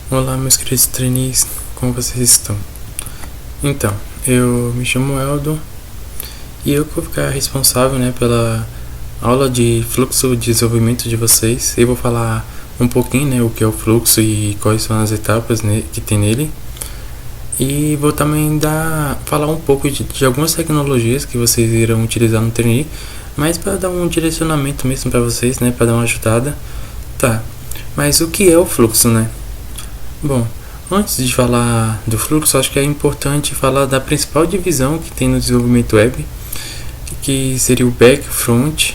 Olá, meus queridos trainees, como vocês estão? Então, eu me chamo Eldo e eu vou ficar responsável, pela aula de fluxo de desenvolvimento de vocês. Eu vou falar um pouquinho, o que é o fluxo e quais são as etapas que tem nele. E vou também falar um pouco de algumas tecnologias que vocês irão utilizar no trainee, mas para dar um direcionamento mesmo para vocês, para dar uma ajudada. Tá, mas o que é o fluxo, Bom, antes de falar do fluxo, acho que é importante falar da principal divisão que tem no desenvolvimento web, que seria o back e front.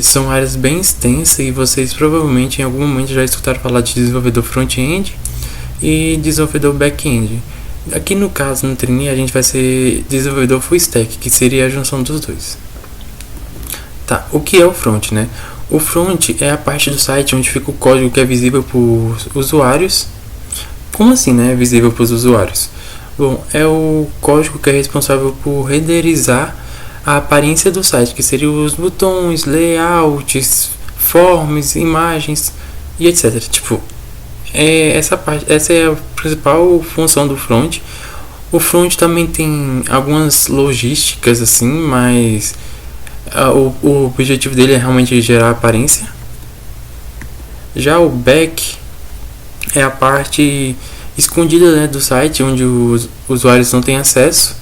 São áreas bem extensas e vocês provavelmente em algum momento já escutaram falar de desenvolvedor front-end e desenvolvedor back-end. Aqui no caso, no trainee, a gente vai ser desenvolvedor full stack, que seria a junção dos dois. Tá, o que é o front, O front é a parte do site onde fica o código que é visível para os usuários. Como assim, é visível para os usuários? Bom, é o código que é responsável por renderizar a aparência do site, que seriam os botões, layouts, forms, imagens e etc. Essa é a principal função do front. O front também tem algumas logísticas assim, mas o objetivo dele é realmente gerar aparência. Já o back é a parte escondida do site, onde os usuários não têm acesso,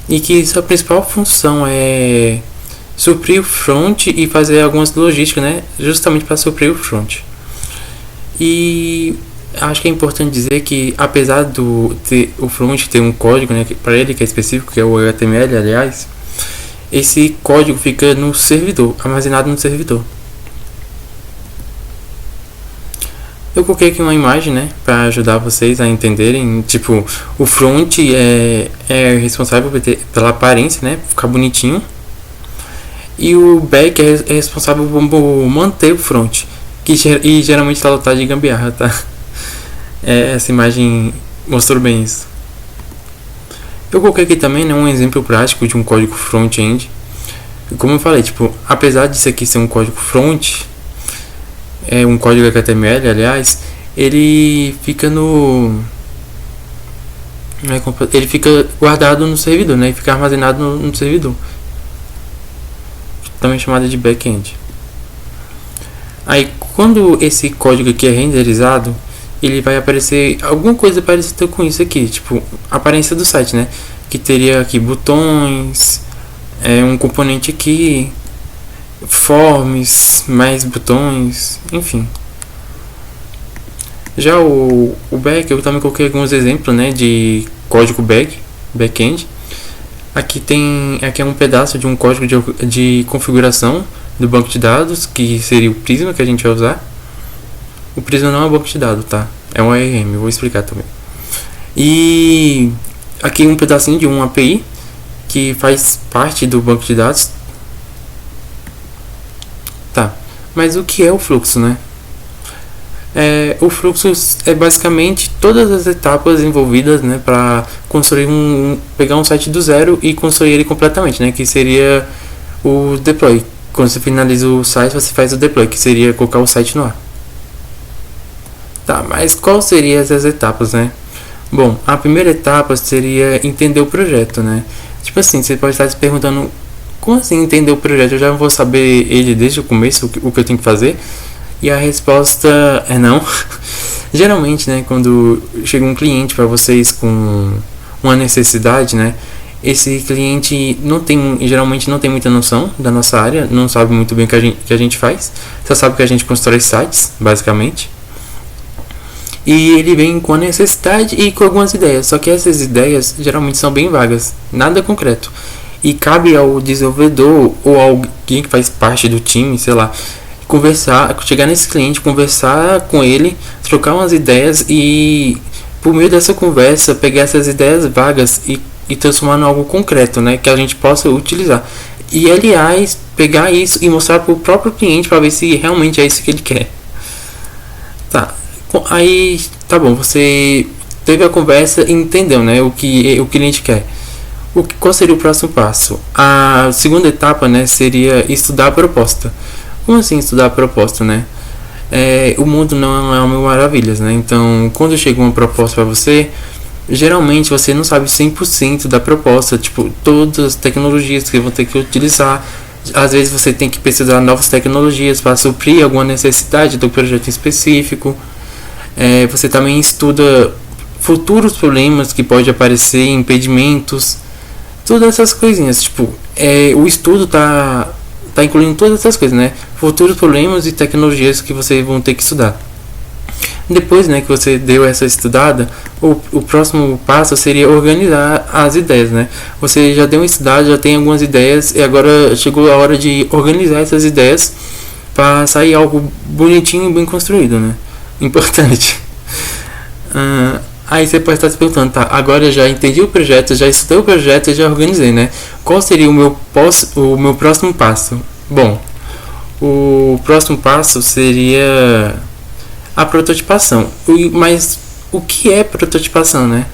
e que sua principal função é suprir o front e fazer algumas logísticas, justamente para suprir o front. E acho que é importante dizer que, apesar o front ter um código para ele que é específico, que é o HTML, aliás, esse código fica no servidor, armazenado no servidor. Eu coloquei aqui uma imagem, para ajudar vocês a entenderem. O front é responsável pela aparência, ficar bonitinho. E o back é responsável por manter o front, e geralmente está lotado de gambiarra, tá? Essa imagem mostrou bem isso. Eu coloquei aqui também um exemplo prático de um código front-end. Como eu falei, apesar disso aqui ser um código front, é um código HTML, aliás, ele fica ele fica guardado no servidor, e fica armazenado no servidor, também chamado de back-end. Aí, quando esse código aqui é renderizado, ele vai aparecer alguma coisa parecida com isso aqui, a aparência do site, que teria aqui botões, um componente aqui, forms, mais botões, enfim. Já o back, eu também coloquei alguns exemplos, de código back-end. Aqui é um pedaço de um código de configuração do banco de dados, que seria o Prisma que a gente vai usar. O Prisma não é um banco de dados, tá? É um ARM, eu vou explicar também. E aqui um pedacinho de uma API que faz parte do banco de dados. Tá, mas o que é o fluxo, O fluxo é basicamente todas as etapas envolvidas, para construir pegar um site do zero e construir ele completamente, que seria o deploy. Quando você finaliza o site, você faz o deploy, que seria colocar o site no ar. Tá, mas qual seriam essas etapas, Bom, a primeira etapa seria entender o projeto, você pode estar se perguntando, como assim entender o projeto? Eu já vou saber ele desde o começo, o que eu tenho que fazer? E a resposta é não. Geralmente, quando chega um cliente para vocês com uma necessidade, esse cliente geralmente não tem muita noção da nossa área, não sabe muito bem o que a gente faz, só sabe que a gente constrói sites, basicamente. E ele vem com a necessidade e com algumas ideias, só que essas ideias geralmente são bem vagas, nada concreto. E cabe ao desenvolvedor ou alguém que faz parte do time, chegar nesse cliente, conversar com ele, trocar umas ideias e, por meio dessa conversa, pegar essas ideias vagas e transformar em algo concreto, que a gente possa utilizar. E, aliás, pegar isso e mostrar para o próprio cliente para ver se realmente é isso que ele quer. Tá. Aí, tá bom, você teve a conversa e entendeu, o que o cliente quer. Qual seria o próximo passo? A segunda etapa, seria estudar a proposta. Como assim estudar a proposta, o mundo não é uma mil maravilhas, né? Então, quando chega uma proposta para você, geralmente você não sabe 100% da proposta, tipo, todas as tecnologias que vão ter que utilizar. Às vezes você tem que pesquisar novas tecnologias para suprir alguma necessidade do projeto específico. Você também estuda futuros problemas que pode aparecer, impedimentos, todas essas coisinhas. Tipo, o estudo tá incluindo todas essas coisas, né? Futuros problemas e tecnologias que vocês vão ter que estudar. Depois, né, que você deu essa estudada, o próximo passo seria organizar as ideias, né? Você já deu uma estudada, já tem algumas ideias e agora chegou a hora de organizar essas ideias para sair algo bonitinho e bem construído, né? Importante. Aí você pode estar se perguntando, tá, agora eu já entendi o projeto, já estudei o projeto e já organizei, né? Qual seria o meu próximo passo? Bom, o próximo passo seria a prototipação. Mas o que é prototipação, né?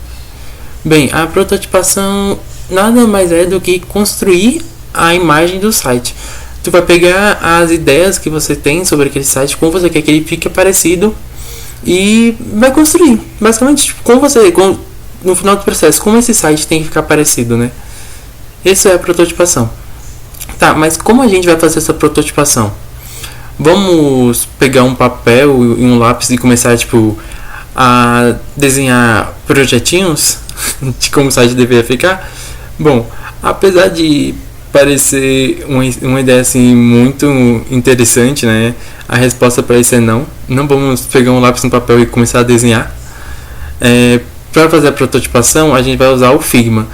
Bem, a prototipação nada mais é do que construir a imagem do site. Tu vai pegar as ideias que você tem sobre aquele site, como você quer que ele fique parecido, e vai construir. Basicamente, no final do processo, como esse site tem que ficar parecido, né? Essa é a prototipação. Tá, mas como a gente vai fazer essa prototipação? Vamos pegar um papel e um lápis e começar, tipo, a desenhar projetinhos de como o site deveria ficar? Bom, apesar de parecer uma ideia assim muito interessante, né? A resposta para isso é não. Não vamos pegar um lápis no papel e começar a desenhar. Para fazer a prototipação, a gente vai usar o Figma.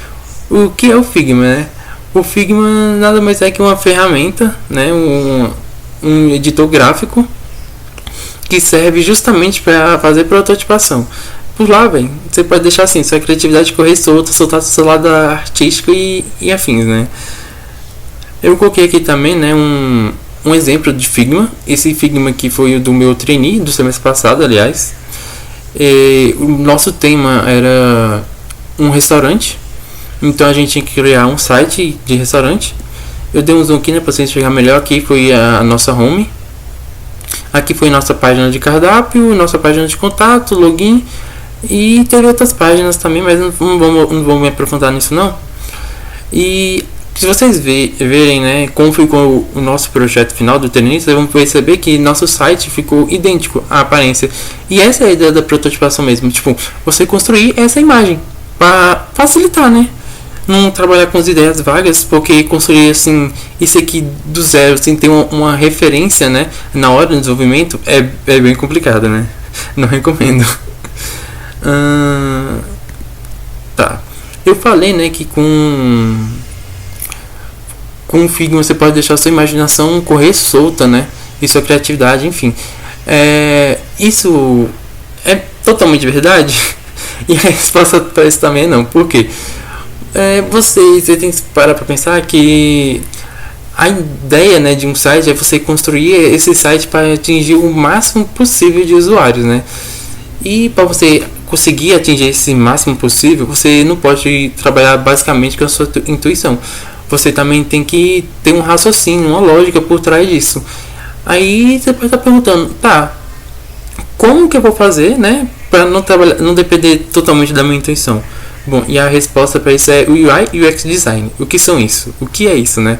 O que é o Figma, né? O Figma nada mais é que uma ferramenta, né? Um editor gráfico que serve justamente para fazer prototipação. Por lá, velho, você pode deixar assim, sua criatividade correr soltar seu lado artístico e afins, né? Eu coloquei aqui também, né, um exemplo de Figma. Esse Figma aqui foi o do meu trainee do semestre passado, aliás. O nosso tema era um restaurante, então a gente tinha que criar um site de restaurante. Eu dei um zoom aqui, né, para você enxergar melhor. Aqui foi a nossa home. Aqui foi nossa página de cardápio, nossa página de contato, login. E teve outras páginas também, mas não vou me aprofundar nisso não. E se vocês verem, né, como ficou o nosso projeto final do trainee, vocês vão perceber que nosso site ficou idêntico à aparência. E essa é a ideia da prototipação mesmo. Tipo, você construir essa imagem para facilitar, né? Não trabalhar com as ideias vagas, porque construir assim isso aqui do zero sem ter uma referência, né, na hora do desenvolvimento é bem complicado, né? Não recomendo. Tá. Eu falei, né, que com o Figma você pode deixar sua imaginação correr solta, né? E sua criatividade, enfim. Isso é totalmente verdade? E a resposta para isso também não. Por quê? Você tem que parar para pensar que a ideia, né, de um site é você construir esse site para atingir o máximo possível de usuários, né? E para você conseguir atingir esse máximo possível, você não pode trabalhar basicamente com a sua intuição. Você também tem que ter um raciocínio, uma lógica por trás disso. Aí você pode estar perguntando, tá, como que eu vou fazer, né, para não depender totalmente da minha intuição? Bom, e a resposta para isso é o UI e UX Design. O que são isso? O que é isso, né?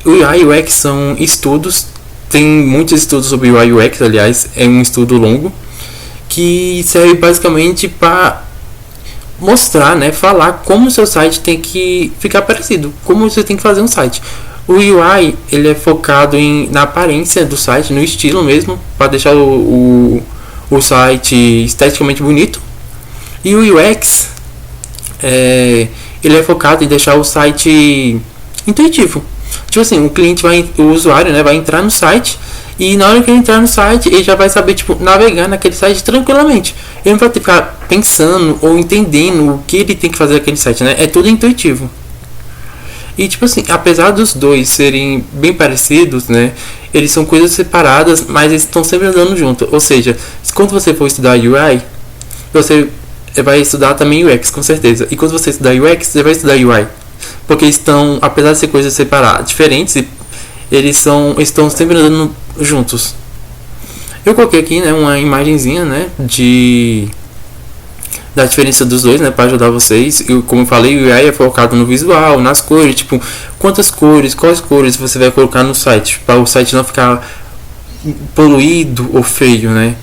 O UI e UX são estudos, tem muitos estudos sobre UI e UX, aliás, é um estudo longo, que serve basicamente para mostrar, né, falar como o seu site tem que ficar parecido, como você tem que fazer um site. O UI, ele é focado na aparência do site, no estilo mesmo, para deixar o site esteticamente bonito. E o UX, ele é focado em deixar o site intuitivo. Tipo assim, o usuário, né, vai entrar no site e na hora que ele entrar no site, ele já vai saber, tipo, navegar naquele site tranquilamente. Ele não vai ter que ficar pensando ou entendendo o que ele tem que fazer naquele site, né? É tudo intuitivo. E tipo assim, apesar dos dois serem bem parecidos, né, eles são coisas separadas, mas eles estão sempre andando junto. Ou seja, quando você for estudar UI, você vai estudar também UX, com certeza. E quando você estudar UX, você vai estudar UI. Porque estão, apesar de ser coisas separadas, diferentes, eles estão sempre andando juntos. Eu coloquei aqui, né, uma imagenzinha, né, da diferença dos dois, né, para ajudar vocês. Como eu falei, o UI é focado no visual, nas cores, tipo, quantas cores, quais cores você vai colocar no site, para o site não ficar poluído ou feio, né?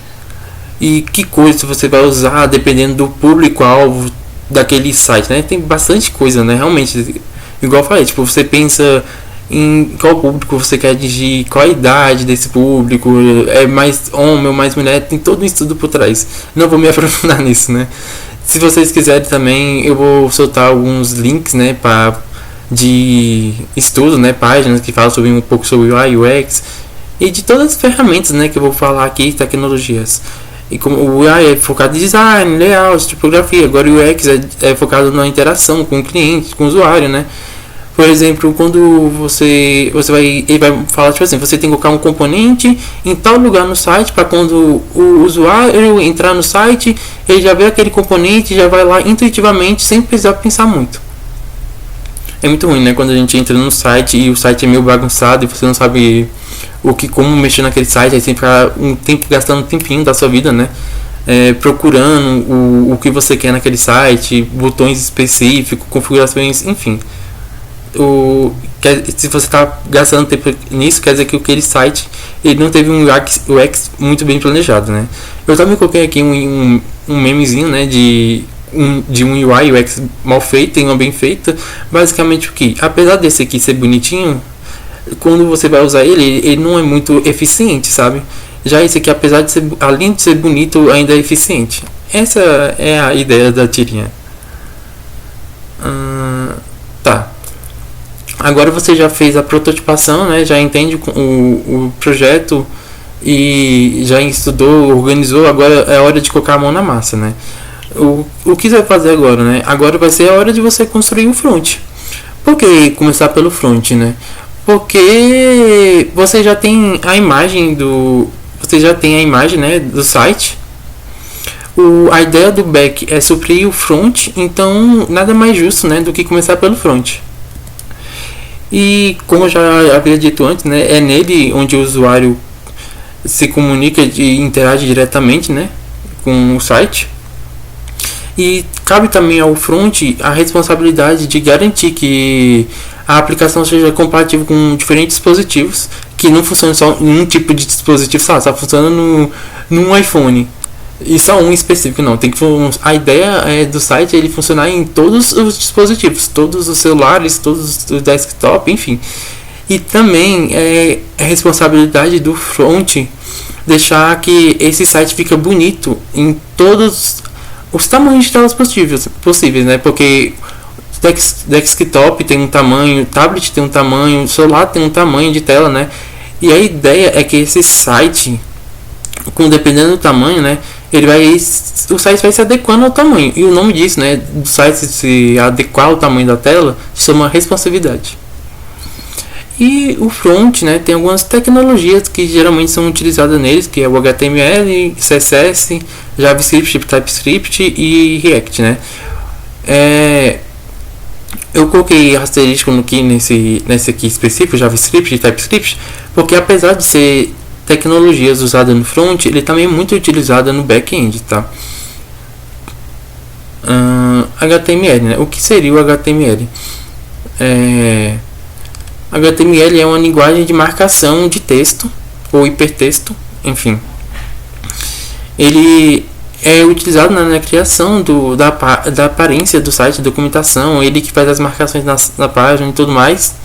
E que cores você vai usar dependendo do público-alvo daquele site, né? Tem bastante coisa, né? Realmente, igual eu falei, tipo, você pensa em qual público você quer atingir, qual a idade desse público, é mais homem ou mais mulher, tem todo um estudo por trás. Não vou me aprofundar nisso, né? Se vocês quiserem também, eu vou soltar alguns links, né, de estudo, né, páginas que falam sobre um pouco sobre o UI, UX e de todas as ferramentas, né, que eu vou falar aqui, tecnologias. E como o UI é focado em design, layout, tipografia, agora o UX é focado na interação com o cliente, com o usuário, né? Por exemplo, quando ele vai falar, tipo assim, você tem que colocar um componente em tal lugar no site para quando o usuário entrar no site, ele já vê aquele componente e já vai lá intuitivamente sem precisar pensar muito. É muito ruim, né, quando a gente entra no site e o site é meio bagunçado e você não sabe como mexer naquele site, aí você fica gastando um tempinho da sua vida, né, procurando o que você quer naquele site, botões específicos, configurações, enfim. Se você está gastando tempo nisso, quer dizer que aquele site ele não teve um UX muito bem planejado, né? Eu também coloquei aqui um memezinho, né, de um UI UX mal feito e uma bem feita. Basicamente o que? Apesar desse aqui ser bonitinho, quando você vai usar ele não é muito eficiente, sabe? Já esse aqui, apesar de ser, além de ser bonito, ainda é eficiente. Essa é a ideia da tirinha. Tá. Agora você já fez a prototipação, né? Já entende o projeto e já estudou, organizou. Agora é hora de colocar a mão na massa, né? O que você vai fazer agora, né? Agora vai ser a hora de você construir o front. Por que começar pelo front, né? Porque você já tem a imagem né, do site. A ideia do back é suprir o front, então nada mais justo, né, do que começar pelo front. E como eu já havia dito antes, né, é nele onde o usuário se comunica e interage diretamente, né, com o site. E cabe também ao front a responsabilidade de garantir que a aplicação seja compatível com diferentes dispositivos, que não funcione só em um tipo de dispositivo, só funciona no iPhone. E só um específico não, a ideia do site é ele funcionar em todos os dispositivos, todos os celulares, todos os desktop, enfim. E também é responsabilidade do front deixar que esse site fica bonito em todos os tamanhos de telas possíveis, né? Porque desktop tem um tamanho, tablet tem um tamanho, celular tem um tamanho de tela, né? E a ideia é que esse site, dependendo do tamanho, né, o site vai se adequando ao tamanho. E o nome disso, né, do site se adequar ao tamanho da tela, se chama responsividade. E o front, né, tem algumas tecnologias que geralmente são utilizadas neles, que é o HTML, CSS, JavaScript, TypeScript e React, né. Eu coloquei asterisco nesse aqui específico, JavaScript e TypeScript, porque apesar de ser tecnologias usadas no front, ele também é muito utilizado no back-end, tá? HTML, né? O que seria o HTML? HTML é uma linguagem de marcação de texto ou hipertexto, enfim. Ele é utilizado na criação da aparência do site, documentação, ele que faz as marcações na página e tudo mais.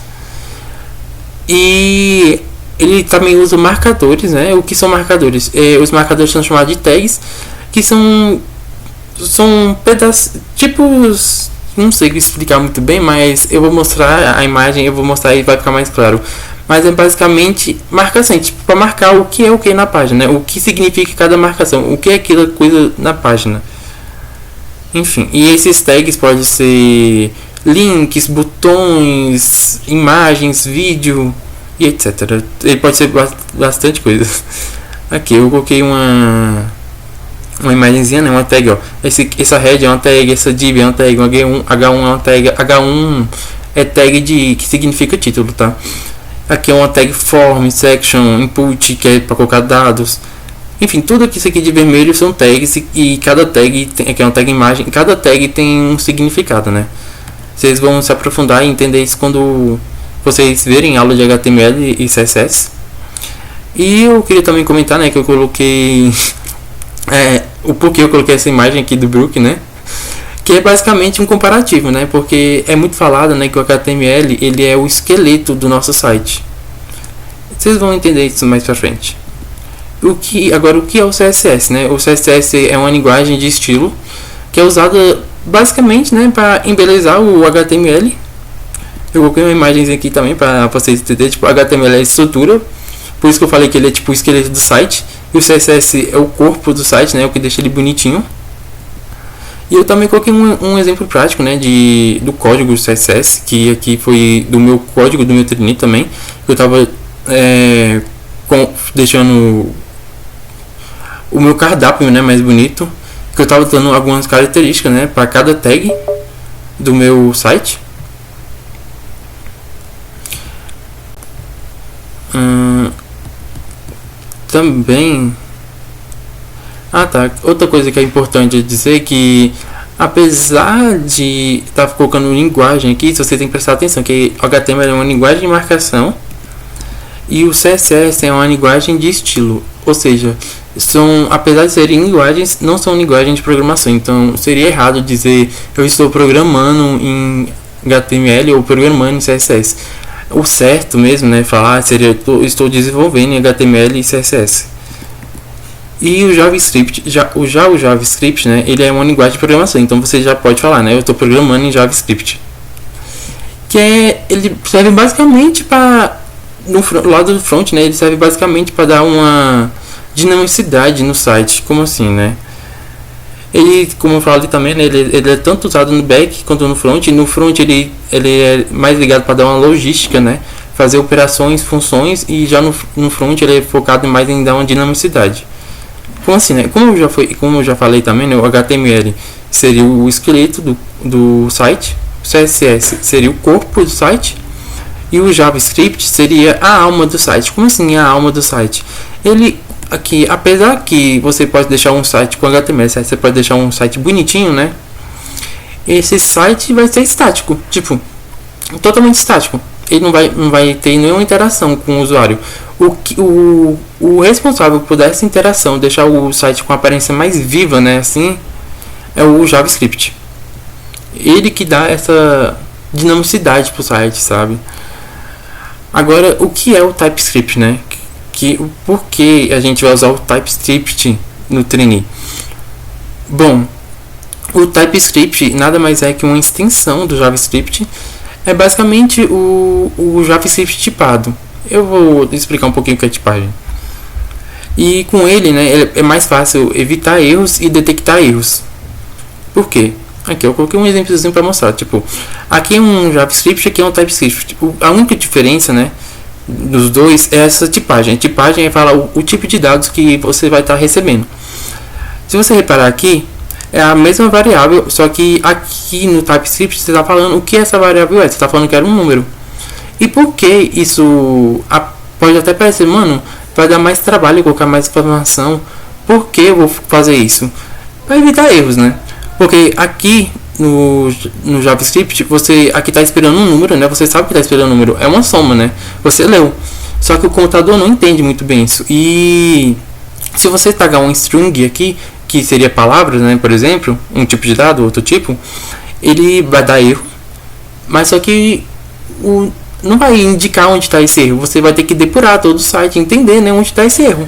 E ele também usa marcadores, né? O que são marcadores? Os marcadores são chamados de tags, que são pedaços, tipos, não sei explicar muito bem, mas eu vou mostrar a imagem, eu vou mostrar e vai ficar mais claro. Mas é basicamente marcação, tipo, para marcar o que é o que na página, né? O que significa cada marcação, o que é aquela coisa na página. Enfim, e esses tags podem ser links, botões, imagens, vídeo e etc. Ele pode ser bastante coisa. Aqui eu coloquei uma imagenzinha, né? Uma tag, ó. Essa head é uma tag, essa div é uma tag, um H1 é uma tag, H1 é tag que significa título, tá? Aqui é uma tag form, section, input, que é para colocar dados. Enfim, tudo isso aqui de vermelho são tags e cada tag que é uma tag imagem, cada tag tem um significado, né? Vocês vão se aprofundar e entender isso quando vocês verem aula de HTML e CSS. E eu queria também comentar, né, que eu coloquei o porquê eu coloquei essa imagem aqui do Brook, né? Que é basicamente um comparativo, né? Porque é muito falado, né, que o HTML ele é o esqueleto do nosso site. Vocês vão entender isso mais pra frente. Agora, o que é o CSS, né? O CSS é uma linguagem de estilo que é usada basicamente, né, para embelezar o HTML. Eu coloquei uma imagem aqui também para vocês entenderem. Tipo, o HTML é a estrutura, por isso que eu falei que ele é tipo o esqueleto do site. E o CSS é o corpo do site, né, o que deixa ele bonitinho. E eu também coloquei um exemplo prático, né, do código do CSS, que aqui foi do meu código do meu trainee também. Eu estava deixando o meu cardápio, né, mais bonito, que eu estava dando algumas características, né, para cada tag do meu site. Também outra coisa que é importante dizer é que, apesar de estar colocando linguagem aqui, se você tem que prestar atenção que o HTML é uma linguagem de marcação e o CSS é uma linguagem de estilo, ou seja, apesar de serem linguagens, não são linguagens de programação. Então seria errado dizer eu estou programando em HTML ou programando em CSS. O certo mesmo, né, falar seria eu estou desenvolvendo em HTML e CSS. E o JavaScript, o JavaScript, né, ele é uma linguagem de programação. Então você já pode falar, né, eu estou programando em JavaScript. Ele serve basicamente para no lado do front, né, ele serve basicamente para dar uma dinamicidade no site. Como assim, né? Ele, como eu falei também, né, ele é tanto usado no back quanto no front. No front ele é mais ligado para dar uma logística, né, fazer operações, funções, e já no front ele é focado mais em dar uma dinamicidade. Como assim, né? Como eu já falei também, né, o HTML seria o esqueleto do site, o CSS seria o corpo do site e o JavaScript seria a alma do site. Como assim a alma do site? Ele aqui, apesar que você pode deixar um site com HTML, você pode deixar um site bonitinho, né? Esse site vai ser estático, tipo, totalmente estático. Ele não vai ter nenhuma interação com o usuário. O responsável por essa interação, deixar o site com a aparência mais viva, né, assim, é o JavaScript. Ele que dá essa dinamicidade pro site, sabe? Agora, o que é o TypeScript, né? Por que a gente vai usar o TypeScript no trainee? Bom, o TypeScript nada mais é que uma extensão do JavaScript. É basicamente o JavaScript tipado. Eu vou explicar um pouquinho o que é tipagem. E com ele, né, é mais fácil evitar erros e detectar erros. Por quê? Aqui eu coloquei um exemplozinho para mostrar. Tipo, aqui é um JavaScript, aqui é um TypeScript. Tipo, a única diferença, né, dos dois é essa tipagem. A tipagem é falar o tipo de dados que você vai estar recebendo. Se você reparar aqui, é a mesma variável, só que aqui no TypeScript você está falando o que essa variável é. Você está falando que era um número. E por que isso pode até parecer, mano, vai dar mais trabalho, colocar mais informação. Por que eu vou fazer isso? Para evitar erros, né? Porque aqui no JavaScript, você aqui está esperando um número, né? Você sabe que está esperando um número, é uma soma, né? Você leu. Só que o computador não entende muito bem isso. E se você tagar um string aqui, que seria palavras, né, por exemplo, um tipo de dado, outro tipo, ele vai dar erro, mas só que não vai indicar onde está esse erro. Você vai ter que depurar todo o site, entender, né, onde está esse erro.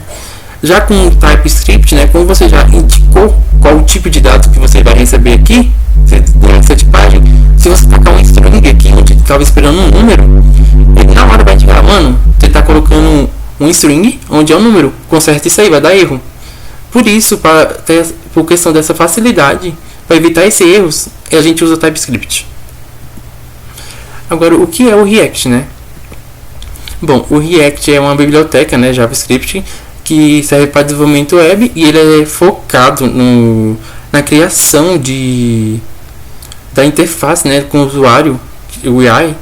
Já com o TypeScript, né, como você já indicou qual o tipo de dado que você vai receber aqui, essa tipagem, se você tacar um string aqui onde estava esperando um número, ele na hora vai indicar, mano, você está colocando um string onde é um número, conserta isso aí, vai dar erro. Por isso, por questão dessa facilidade, para evitar esses erros, a gente usa o TypeScript. Agora, o que é o React, né? Bom, o React é uma biblioteca, né, JavaScript, que serve para desenvolvimento web, e ele é focado na criação da interface, né, com o usuário, o UI.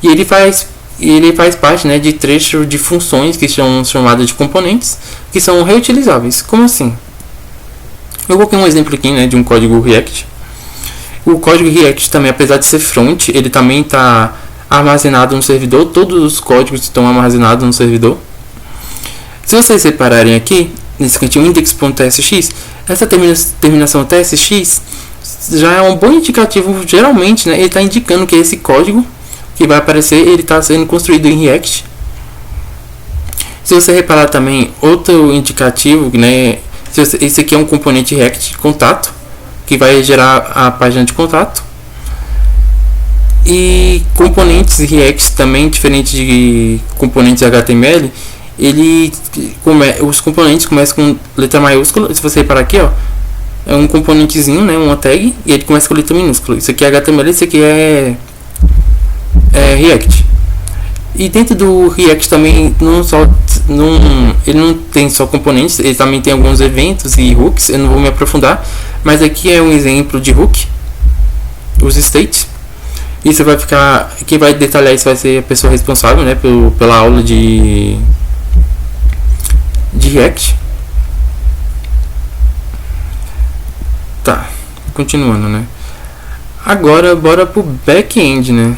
E ele faz E ele faz parte, né, de trecho de funções que são chamadas de componentes, que são reutilizáveis. Como assim? Eu coloquei um exemplo aqui, né, de um código React. O código React também, apesar de ser front, ele também está armazenado no servidor. Todos os códigos estão armazenados no servidor. Se vocês separarem aqui, nesse cantinho index.tsx, essa terminação tsx já é um bom indicativo, geralmente, né, ele está indicando que esse código que vai aparecer, ele está sendo construído em React. Se você reparar também, outro indicativo, né, esse aqui é um componente React de contato, que vai gerar a página de contato. E componentes React também, diferente de componentes HTML, os componentes começam com letra maiúscula. Se você reparar aqui, ó, é um componentezinho, né, uma tag, e ele começa com letra minúscula. Isso aqui é HTML, isso aqui é React. E dentro do React também ele não tem só componentes, ele também tem alguns eventos e hooks. Eu não vou me aprofundar, mas aqui é um exemplo de hook, os states. Isso vai ficar, quem vai detalhar isso vai ser a pessoa responsável, né, pela aula de React. Tá, continuando, né. Agora bora pro back-end, né.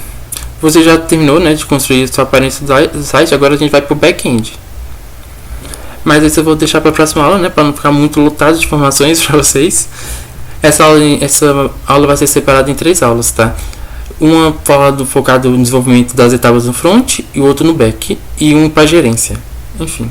Você já terminou, né, de construir a sua aparência do site, agora a gente vai pro back-end. Mas isso eu vou deixar para a próxima aula, né, para não ficar muito lotado de informações para vocês. Essa aula vai ser separada em 3 aulas, tá? Uma focada no desenvolvimento das etapas no front, e o outro no back, e um para gerência. Enfim.